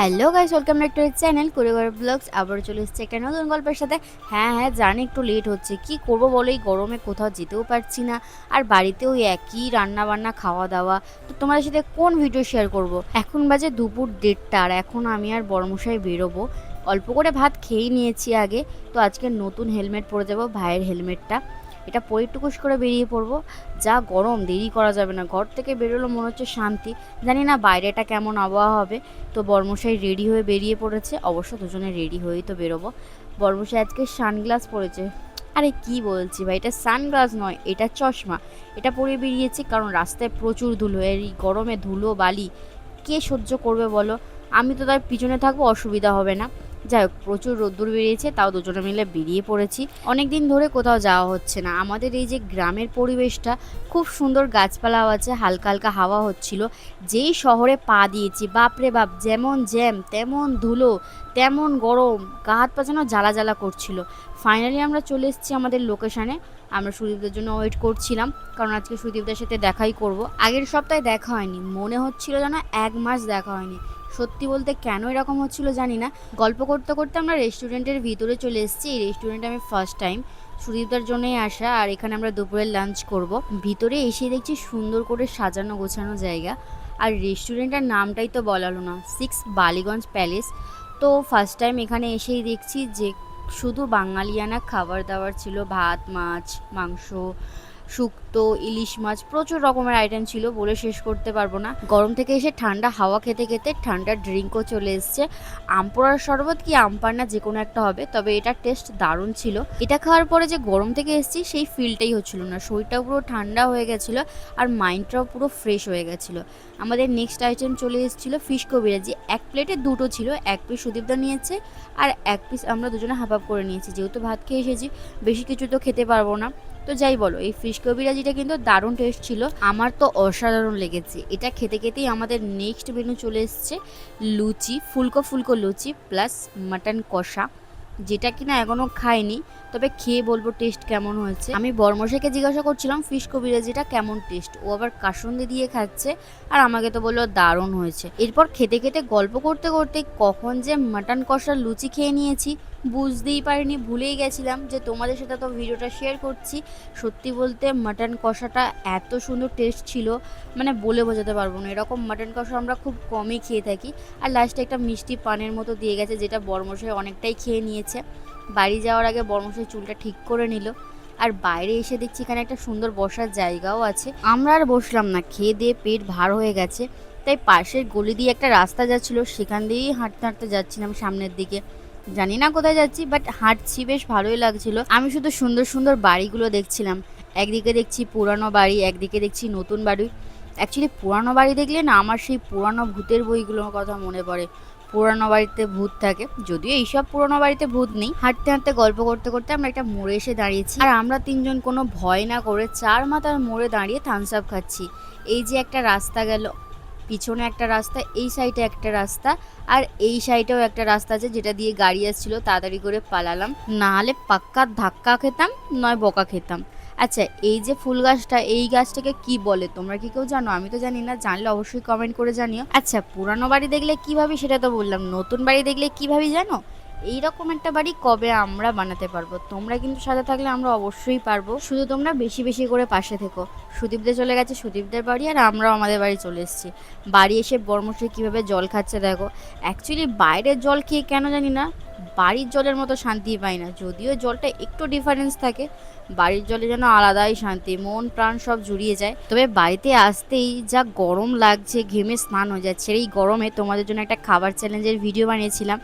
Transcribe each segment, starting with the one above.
Hello guys, welcome back to channel Kurighar vlogs. আবার চলে এসেছে একটা নতুন গল্পের সাথে। হ্যাঁ, জানি একটু লেট হচ্ছে, কি করব বলো, এই গরমে কোথাও যেতেও পারছি না। আর বাড়িতেও একই রান্না বান্না খাওয়া দাওয়া, তো তোমাদের সাথে কোন ভিডিও শেয়ার করব। এখন বাজে দুপুর 1:30, আর এখন আমি আর বড়মশাই বেরোবো। অল্প করে ভাত খেয়েই নিয়েছি আগে। তো আজকে নতুন হেলমেট পরে যাবো, ভাইয়ের হেলমেটটা, এটা পরে টুকুস করে বেরিয়ে পড়বো। যা গরম, দেরি করা যাবে না, ঘর থেকে বেরোলো মনে হচ্ছে শান্তি। জানি না বাইরেটা কেমন আবহাওয়া হবে। তো বর্মশাই রেডি হয়ে বেরিয়ে পড়েছে, অবশ্য দুজনে রেডি হয়েই তো বেরোবো। বর্মশাই আজকে সানগ্লাস পরেছে। আরে কি বলছি ভাই, এটা সানগ্লাস নয়, এটা চশমা। এটা পরে বেরিয়েছি কারণ রাস্তায় প্রচুর ধুলো, এই গরমে ধুলো বালি কে সহ্য করবে বলো। আমি তো তার পিছনে থাকবো, অসুবিধা হবে না। যাই হোক, প্রচুর রোদ্দুর বেরিয়েছে, তাও দুজনে মিলে বেরিয়ে পড়েছি। অনেকদিন ধরে কোথাও যাওয়া হচ্ছে না। আমাদের এই যে গ্রামের পরিবেশটা খুব সুন্দর, গাছপালাও আছে, হালকা হালকা হাওয়া হচ্ছিল। যেই শহরে পা দিয়েছি, বাপরে বাপ, যেমন জ্যাম তেমন ধুলো তেমন গরম, গা হাত পা যেন জ্বালা জ্বালা করছিল। ফাইনালি আমরা চলে এসেছি আমাদের লোকেশানে। আমরা সুদীপদের জন্য ওয়েট করছিলাম, কারণ আজকে সুদীপদের সাথে দেখাই করব। আগের সপ্তাহে দেখা হয়নি, মনে হচ্ছিল যেন 1 মাস দেখা হয়নি। সত্যি বলতে কেন এরকম হচ্ছিল জানি না। গল্প করতে করতে আমরা রেস্টুরেন্টের ভিতরে চলে এসেছি। এই রেস্টুরেন্টে আমি ফার্স্ট টাইম, সুদীপদার জন্যই আসা, আর এখানে আমরা দুপুরের লাঞ্চ করব। ভিতরে এসে দেখছি সুন্দর করে সাজানো গোছানো জায়গা। আর রেস্টুরেন্টের নামটাই তো বলা হলো না, 6 বালিগঞ্জ প্যালেস। তো ফার্স্ট টাইম এখানে এসেই দেখছি যে শুধু বাঙালিয়ানা খাবার দাবার ছিল, ভাত মাছ মাংস শুক্তো ইলিশ মাছ, প্রচুর রকমের আইটেম ছিল, বলে শেষ করতে পারবো না। গরম থেকে এসে ঠান্ডা হাওয়া খেতে খেতে ঠান্ডা ড্রিঙ্কও চলে এসছে। আমপোড়ার শরবত কি আমপান্না যে কোনো একটা হবে, তবে এটার টেস্ট দারুণ ছিল। এটা খাওয়ার পরে যে গরম থেকে এসেছি সেই ফিলটাই হচ্ছিল না, শরীরটাও পুরো ঠান্ডা হয়ে গেছিলো আর মাইন্ডটাও পুরো ফ্রেশ হয়ে গেছিলো। আমাদের নেক্সট আইটেম চলে এসেছিলো ফিশ কবিরাজি। এক প্লেটে দুটো ছিল, এক পিস সুদীপদা নিয়েছে আর এক পিস আমরা দুজনে হাফ হাফ করে নিয়েছি। যেহেতু ভাত খেয়ে এসেছি, বেশি কিছু তো খেতে পারবো না। তো যাই বলো, এই ফিশ কবিরাজিটা কিন্তু দারুণ টেস্ট ছিল, আমার তো অসাধারণ লেগেছে। এটা খেতে খেতেই আমাদের নেক্সট মেনু চলে এসছে লুচি, ফুলকো ফুলকো লুচি প্লাস মাটন কষা, যেটা কিনা এখনো খাইনি, তবে খেয়ে বলবো টেস্ট কেমন হয়েছে। আমি বর্মশাইকে জিজ্ঞাসা করছিলাম ফিশ কবিরাজিটা কেমন টেস্ট, ও আবার কাসুন্দি দিয়ে খাচ্ছে, আর আমাকে তো বললো দারুণ হয়েছে। এরপর খেতে খেতে গল্প করতে করতে কখন যে মাটন কষার লুচি খেয়ে নিয়েছি বুঝতেই পারিনি, ভুলেই গেছিলাম যে তোমাদের সাথে তো ভিডিওটা শেয়ার করছি। সত্যি বলতে মাটন কষাটা এত সুন্দর টেস্ট ছিল, মানে বলে বোঝাতে পারবো না। এরকম মাটন কষা আমরা খুব কমই খেয়ে থাকি। আর লাস্টে একটা মিষ্টি পানের মতো দিয়ে গেছে, যেটা বর্মশাই অনেকটাই খেয়ে নিয়েছে। বাড়ি যাওয়ার আগে বর্মশাই চুলটা ঠিক করে নিল। আর বাইরে এসে দেখছি এখানে একটা সুন্দর বসার জায়গাও আছে। আমরা আর বসলাম না, খেয়ে দিয়ে পেট ভার হয়ে গেছে। তাই পাশের গলি দিয়ে একটা রাস্তা যাচ্ছিল, সেখান দিয়েই হাঁটতে হাঁটতে যাচ্ছিলাম সামনের দিকে। জানি না কোথায় যাচ্ছি, বাট হাঁটছি, বেশ ভালোই লাগছিল। আমি শুধু সুন্দর সুন্দর বাড়িগুলো দেখছিলাম। একদিকে দেখছি পুরানো বাড়ি, একদিকে দেখছি নতুন বাড়ি। অ্যাকচুয়ালি পুরানো বাড়ি দেখলে না আমার সেই পুরানো ভূতের বইগুলোর কথা মনে পড়ে। পুরানো বাড়িতে ভূত থাকে, যদিও এইসব পুরানো বাড়িতে ভূত নেই। হাঁটতে হাঁটতে গল্প করতে করতে আমরা একটা মোড়ে এসে দাঁড়িয়েছি, আর আমরা তিনজন কোনো ভয় না করে চার মাথার মোড়ে দাঁড়িয়ে থামস আপ খাচ্ছি। এই যে একটা রাস্তা গেল, পিছনে একটা রাস্তা, এই সাইডে একটা রাস্তা, আর এই সাইডেও একটা রাস্তা আছে যেটা দিয়ে গাড়ি আসছিল, তাড়াতাড়ি করে পালালাম, না হলে পাক্কা ধাক্কা খেতাম, নয় বকা খেতাম। আচ্ছা, এই যে ফুল গাছটা, এই গাছটাকে কি বলে তোমরা কি কেউ জানো? আমি তো জানি না, জানলে অবশ্যই কমেন্ট করে জানিও। আচ্ছা, পুরানো বাড়ি দেখলে কি ভাবি সেটা তো বললাম, নতুন বাড়ি দেখলে কি ভাবি জানো? এইরকম একটা বাড়ি কবে আমরা বানাতে পারবো? তোমরা কিন্তু সাথে থাকলে আমরা অবশ্যই পারবো, শুধু তোমরা বেশি বেশি করে পাশে থেকো। সুদীপদের চলে গেছে সুদীপদের বাড়ি, আর আমরাও আমাদের বাড়ি চলে এসেছি। বাড়ি এসে বর্মশাই কীভাবে জল খাচ্ছে দেখো। অ্যাকচুয়ালি বাইরের জল খেয়ে কেন জানি না বাড়ির জলের মতো শান্তি পাই না, যদিও জলটা একটু ডিফারেন্স থাকে। বাড়ির জলে যেন আলাদাই শান্তি, মন প্রাণ সব জুড়িয়ে যায়। তবে বাড়িতে আসতেই যা গরম লাগছে, ঘেমে স্নান হয়ে যাচ্ছে। এই গরমে তোমাদের জন্য একটা খাবার চ্যালেঞ্জের ভিডিও বানিয়েছিলাম,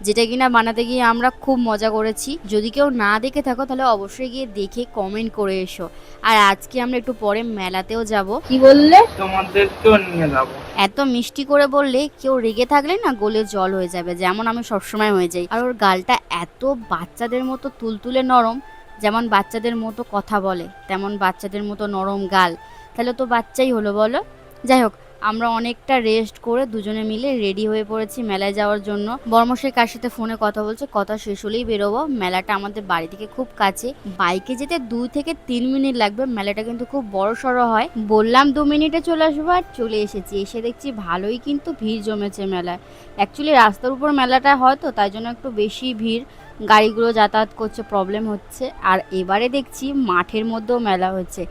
যেটা কিনা বানাতে গিয়ে আমরা খুব মজা করেছি। যদি কেউ না দেখে থাকো তাহলে অবশ্যই গিয়ে দেখে কমেন্ট করে এসো। আর আজকে আমরা একটু পরে মেলাতেও যাব। কি বললে? তোমাদেরকেও নিয়ে যাবো। এত মিষ্টি করে বললে কেউ রেগে থাকলে না গলে জল হয়ে যাবে, যেমন আমি সবসময় হয়ে যাই। আর ওর গালটা এত বাচ্চাদের মতো তুলতুলে নরম, যেমন বাচ্চাদের মতো কথা বলে তেমন বাচ্চাদের মতো নরম গাল, তাহলে তো বাচ্চাই হলো বলো। যাই হোক, আমরা অনেকটা রেস্ট করে দুজনে মিলে রেডি হয়ে পড়েছি মেলায় যাওয়ার জন্য। বর্মশাই কার সাথে ফোনে কথা বলছে, কথা শেষ হলেই বেরোবো। মেলাটা আমাদের বাড়ি থেকে খুব কাছে, বাইকে যেতে 2 থেকে 3 মিনিট লাগবে। মেলাটা কিন্তু খুব বড় সড়ো হয়। বললাম 2 মিনিটে চলে আসবো, আর চলে এসেছি। এসে দেখছি ভালোই কিন্তু ভিড় জমেছে মেলায়। অ্যাকচুয়ালি রাস্তার উপর মেলাটা হয় তো, তাই জন্য একটু বেশি ভিড়, গাড়িগুলো যাতায়াত করছে, প্রবলেম হচ্ছে। আর এবারে দেখছি মাঠের মধ্যেও মেলা হচ্ছে।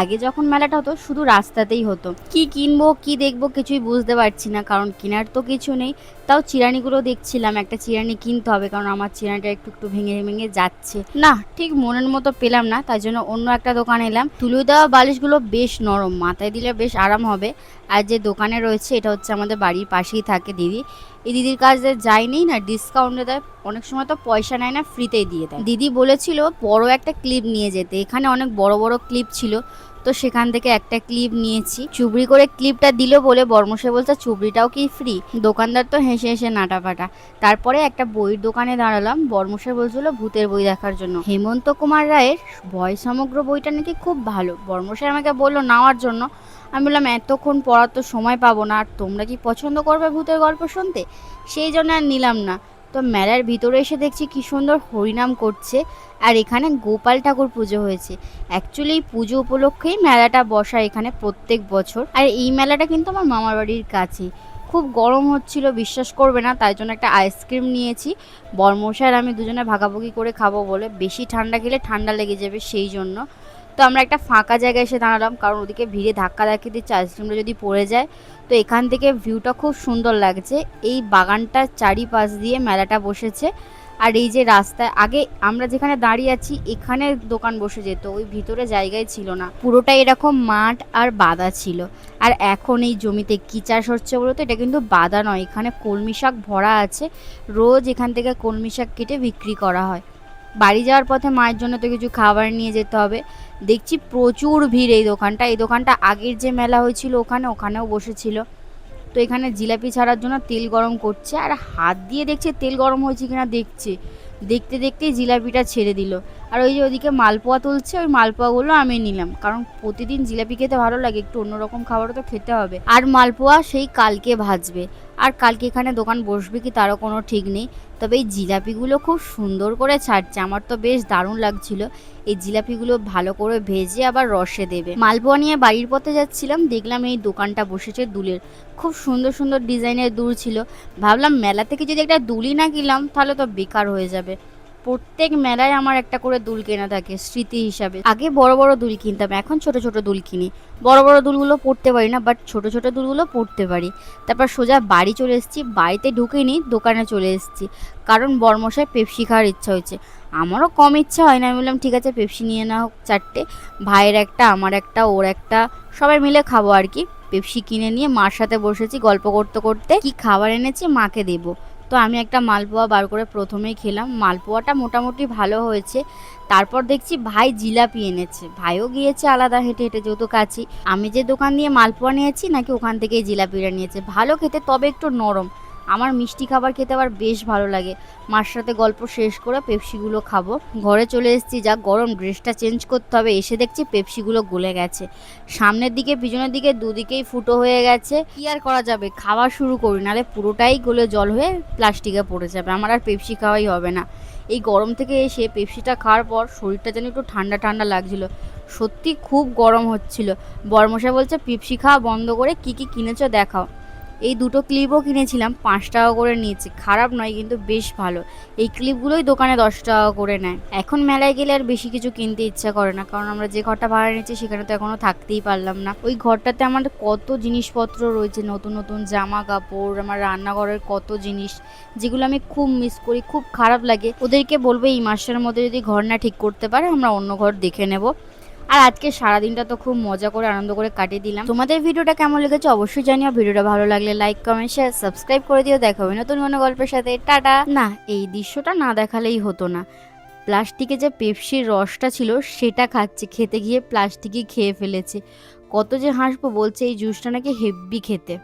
আগে যখন মেলাটা হতো শুধু রাস্তাতেই হতো। কি কিনবো কি দেখবো কিছুই বুঝতে পারছি না, কারণ কেনার তো কিছু নেই। তাও চিরানিগুলো দেখছিলাম, একটা চিরানি কিনতে হবে, কারণ আমার চিরানিটা একটু একটু ভেঙে ভেঙে যাচ্ছে না, ঠিক মনের মতো পেলাম না, তাই জন্য অন্য একটা দোকান এলাম। তুলে দেওয়া বালিশগুলো বেশ নরম, মাথায় দিলে বেশ আরাম হবে। আর যে দোকানে রয়েছে এটা হচ্ছে আমাদের বাড়ির পাশেই থাকে দিদি। এই দিদির কাছে যাই নেই না, ডিসকাউন্টে দেয়, অনেক সময় তো পয়সা নেয় না, ফ্রিতেই দিয়ে দেয়। দিদি বলেছিল বড় একটা ক্লিপ নিয়ে যেতে, এখানে অনেক বড় বড় ক্লিপ ছিল, তো সেখান থেকে একটা ক্লিপ নিয়েছি। চুবড়ি করে ক্লিপটা দিল বলে বর্মশাই বলছে চুবড়িটাও কি ফ্রি। দোকানদার তো হেসে হেসে নাটাপাটা। তারপরে একটা বইয়ের দোকানে দাঁড়ালাম। বর্মশাই বলছিল ভূতের বই দেখার জন্য। হেমন্ত কুমার রায়ের ভয় সমগ্র বইটা নাকি খুব ভালো। বর্মশাই আমাকে বললো নেওয়ার জন্য। আমি বললাম এতক্ষণ পড়ার তো সময় পাবো না, আর তোমরা কি পছন্দ করবে ভূতের গল্প শুনতে, সেই জন্য আর নিলাম না। তো মেলার ভিতরে এসে দেখছি কি সুন্দর হরিনাম করছে, আর এখানে গোপাল ঠাকুর পুজো হয়েছে। অ্যাকচুয়ালি এই পুজো উপলক্ষেই মেলাটা বসা এখানে প্রত্যেক বছর। আর এই মেলাটা কিন্তু আমার মামার বাড়ির কাছে। খুব গরম হচ্ছিল, বিশ্বাস করবে না, তাই জন্য একটা আইসক্রিম নিয়েছি। বর্মশাই আর আমি দুজনে ভাগাভাগি করে খাবো বলে, বেশি ঠান্ডা খেলে ঠান্ডা লেগে যাবে সেই জন্য। তো আমরা একটা ফাঁকা জায়গায় এসে দাঁড়ালাম, কারণ ওদিকে ভিড়ে ধাক্কা ধাক্কি দিচ্ছে, আইসক্রিমটা যদি পড়ে যায়। তো এখান থেকে ভিউটা খুব সুন্দর লাগছে। এই বাগানটার চারিপাশ দিয়ে মেলাটা বসেছে। আর এই যে রাস্তায় আগে আমরা যেখানে দাঁড়িয়ে আছি এখানে দোকান বসে যেত, ওই ভিতরে জায়গায় ছিল না, পুরোটা এরকম মাঠ আর বাদা ছিল। আর এখন এই জমিতে কি চাষ হচ্ছে বলতো, এটা কিন্তু বাদা নয়, এখানে কলমি শাক ভরা আছে। রোজ এখান থেকে কলমি শাক কেটে বিক্রি করা হয়। বাড়ি যাওয়ার পথে মায়ের জন্য তো কিছু খাবার নিয়ে যেতে হবে। দেখছি প্রচুর ভিড় এই দোকানটা আগের যে মেলা হয়েছিল ওখানেও বসেছিল। তো এখানে জিলাপি ছাড়ার জন্য তেল গরম করছে, আর হাত দিয়ে দেখছে তেল গরম হয়েছে কিনা দেখছে। দেখতে দেখতেই জিলাপিটা ছেড়ে দিল। আর ওই যে ওদিকে মালপোয়া তুলছে, ওই মালপোয়াগুলো আমি নিলাম, কারণ প্রতিদিন জিলাপি খেতে ভালো লাগে, একটু অন্যরকম খাবারও তো খেতে হবে। আর মালপোয়া সেই কালকে ভাজবে, আর কালকে এখানে দোকান বসবে কি তারও কোনো ঠিক নেই। তবে এই জিলাপিগুলো খুব সুন্দর করে ছাড়ছে, আমার তো বেশ দারুণ লাগছিল। এই জিলাপিগুলো ভালো করে ভেজে আবার রসে দেবে। মালপোয়া নিয়ে বাড়ির পথে যাচ্ছিলাম, দেখলাম এই দোকানটা বসেছে দুলের। খুব সুন্দর সুন্দর ডিজাইনের দুল ছিল। ভাবলাম মেলা থেকে যদি একটা দুলই না কিনলাম তাহলে তো বেকার হয়ে যাবে। প্রত্যেক মেলায় আমার একটা করে দুল কেনা থাকে স্মৃতি হিসাবে। আগে বড় বড় দুল কিনতাম, এখন ছোট ছোট দুল কিনি। বড় বড় দুলগুলো পড়তে পারি না, বাট ছোট ছোট দুলগুলো পড়তে পারি। তারপর সোজা বাড়ি চলে এসেছি, বাড়িতে ঢুকিনি, দোকানে চলে এসেছি, কারণ বর্মশাই পেপসি খাওয়ার ইচ্ছা হয়েছে। আমারও কম ইচ্ছা হয় না, আমি বললাম ঠিক আছে পেপসি নিয়ে নাও 4টে, ভাইয়ের একটা, আমার একটা, ওর একটা, সবাই মিলে খাবো আর কি। পেপসি কিনে নিয়ে মার সাথে বসেছি গল্প করতে করতে, কি খাবার এনেছি মাকে দেবো। তো আমি একটা মালপোয়া বার করে প্রথমেই খেলাম, মালপোয়াটা মোটামুটি ভালো হয়েছে। তারপর দেখছি ভাই জিলাপি এনেছে, ভাইও গিয়েছে আলাদা হেঁটে হেঁটে, যেহেতু কাছি। আমি যে দোকান দিয়ে মালপোয়া নিয়েছি নাকি ওখান থেকেই জিলাপিটা নিয়েছে, ভালো খেতে, তবে একটু নরম। আমার মিষ্টি খাবার খেতে আবার বেশ ভালো লাগে। মার সাথে গল্প শেষ করে পেপসিগুলো খাবো। ঘরে চলে এসেছি, যা গরম, ড্রেসটা চেঞ্জ করতে হবে। এসে দেখছি পেপসিগুলো গলে গেছে, সামনের দিকে পিছনের দিকে দুদিকেই ফুটো হয়ে গেছে। কি আর করা যাবে, খাওয়া শুরু করি, নাহলে পুরোটাই গলে জল হয়ে প্লাস্টিকে পড়ে যাবে, আমার আর পেপসি খাওয়াই হবে না। এই গরম থেকে এসে পেপসিটা খাওয়ার পর শরীরটা যেন একটু ঠান্ডা ঠান্ডা লাগছিল, সত্যি খুব গরম হচ্ছিল। বর্মশাই বলছে পেপসি খাওয়া বন্ধ করে কি কি কিনেছো দেখাও। এই দুটো ক্লিপও কিনেছিলাম, 5 টাকা করে নিয়েছে, খারাপ নয় কিন্তু বেশ ভালো। এই ক্লিপগুলোই দোকানে 10 টাকা করে নেয়। এখন মেলায় গেলে আর বেশি কিছু কিনতে ইচ্ছা করে না, কারণ আমরা যে ঘরটা ভাড়া নিচ্ছি সেখানে তো এখনো থাকতেই পারলাম না। ওই ঘরটাতে আমাদের কত জিনিসপত্র রয়েছে, নতুন নতুন জামা কাপড়, আমার রান্নাঘরের কত জিনিস, যেগুলো আমি খুব মিস করি, খুব খারাপ লাগে। ওদেরকে বলবো এই মাসের মধ্যে যদি ঘর না ঠিক করতে পারে আমরা অন্য ঘর দেখে নেব। আর আজকে সারাদিনটা তো খুব মজা করে আনন্দ করে কাটিয়ে দিলাম। তোমাদের ভিডিওটা কেমন লেগেছে অবশ্যই জানিও। ভিডিওটা ভালো লাগলে লাইক কমেন্ট শেয়ার সাবস্ক্রাইব করে দিও। দেখা হবে নতুন কোনো গল্পের সাথে। টাটা। না, এই দৃশ্যটা না দেখালেই হতো না। প্লাস্টিকে যে পেপসির রসটা ছিল সেটা খাচ্ছে, খেতে গিয়ে প্লাস্টিকই খেয়ে ফেলেছে। কত যে হাসবো, বলছে এই জুসটা নাকি হেব্বি খেতে।